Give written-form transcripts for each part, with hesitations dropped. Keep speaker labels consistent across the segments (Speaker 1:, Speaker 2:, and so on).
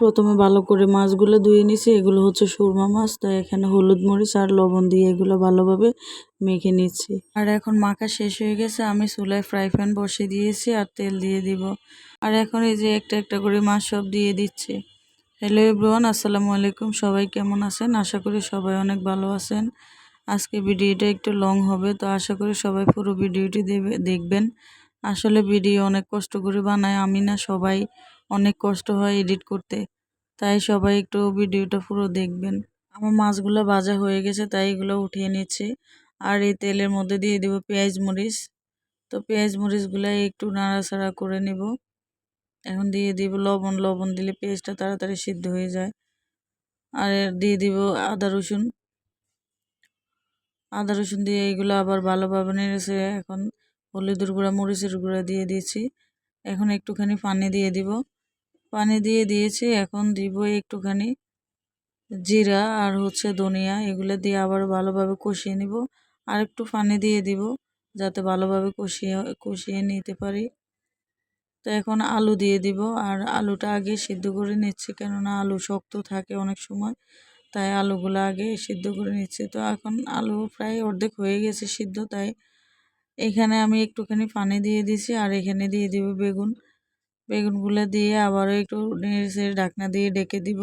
Speaker 1: প্রথমে ভালো করে মাছগুলো ধুয়ে নিছি। এগুলো হচ্ছে সুরমা মাছ, তাই এখানে হলুদ মরিচ আর লবণ দিয়ে এগুলো ভালোভাবে মেখে নিচ্ছি। আর এখন মাখা শেষ হয়ে গেছে, আমি চুলায় ফ্রাই প্যান বসিয়ে দিয়েছি আর তেল দিয়ে দিব। আর এখন এই যে একটা একটা করে মাছ সব দিয়ে দিচ্ছি। হ্যালো এভরিওয়ান, আসসালামু আলাইকুম। সবাই কেমন আছেন? আশা করি সবাই অনেক ভালো আছেন। আজকে ভিডিওটা একটু লং হবে, তো আশা করি সবাই পুরো ভিডিওটি দেখবেন। আসলে ভিডিও অনেক কষ্ট করে বানায় আমি না, সবাই অনেক কষ্ট হয় এডিট করতে, তাই সবাই একটু ভিডিওটা পুরো দেখবেন। আমার মাছগুলো ভাজা হয়ে গেছে, তাই এগুলো উঠিয়ে নিচ্ছি। আর এই তেলের মধ্যে দিয়ে দেব পেঁয়াজ মরিচ। তো পেঁয়াজ মরিচগুলো একটু নাড়াচাড়া করে নেব। এখন দিয়ে দিব লবণ। লবণ দিলে পেঁয়াজটা তাড়াতাড়ি সিদ্ধ হয়ে যায়। আর দিয়ে দিব আদা রসুন। আদা রসুন দিয়ে এগুলো আবার ভালোভাবে নেড়েছে। এখন হলুদের গুঁড়া মরিচের গুঁড়া দিয়ে দিয়েছি। এখন একটুখানি পানি দিয়ে দিব। পানি দিয়ে দিয়েছি। এখন দিব একটুখানি জিরা আর হচ্ছে ধনিয়া, এগুলো দিয়ে আবার ভালোভাবে কষিয়ে নিব। আর একটু পানি দিয়ে দিব যাতে ভালোভাবে কষিয়ে নিতে পারি। তো এখন আলু দিয়ে দিব। আর আলুটা আগে সিদ্ধ করে নিচ্ছি, কেননা আলু শক্ত থাকে অনেক সময়, তাই আলুগুলো আগে সিদ্ধ করে নিচ্ছি। তো এখন আলু প্রায় অর্ধেক হয়ে গেছে সিদ্ধ, তাই এখানে আমি একটুখানি পানি দিয়ে দিছি। আর এখানে দিয়ে দিব বেগুন। বেগুনগুলো দিয়ে আবারও একটু নেড়ে ঢাকনা দিয়ে ডেকে দিব।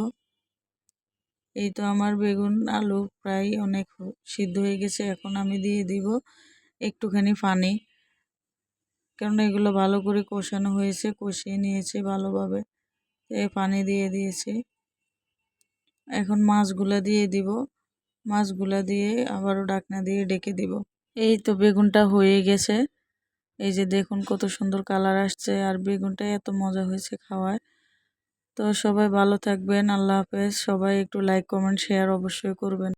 Speaker 1: এই তো আমার বেগুন আলু প্রায় অনেক সিদ্ধ হয়ে গেছে। এখন আমি দিয়ে দিব একটুখানি পানি, কেননা এগুলো ভালো করে কষানো হয়েছে, কষিয়ে নিয়েছে ভালোভাবে। পানি দিয়ে দিয়েছি। এখন মাছগুলা দিয়ে দিব। মাছগুলা দিয়ে আবারও ঢাকনা দিয়ে ডেকে দিব। এই তো বেগুনটা হয়ে গেছে। এই যে দেখুন কত সুন্দর কালার আসছে, আর বেগুনটা এত মজা হয়েছে খাওয়ায়। তো সবাই ভালো থাকবেন, আল্লাহ হাফেজ। সবাই একটু লাইক কমেন্ট শেয়ার অবশ্যই করবেন।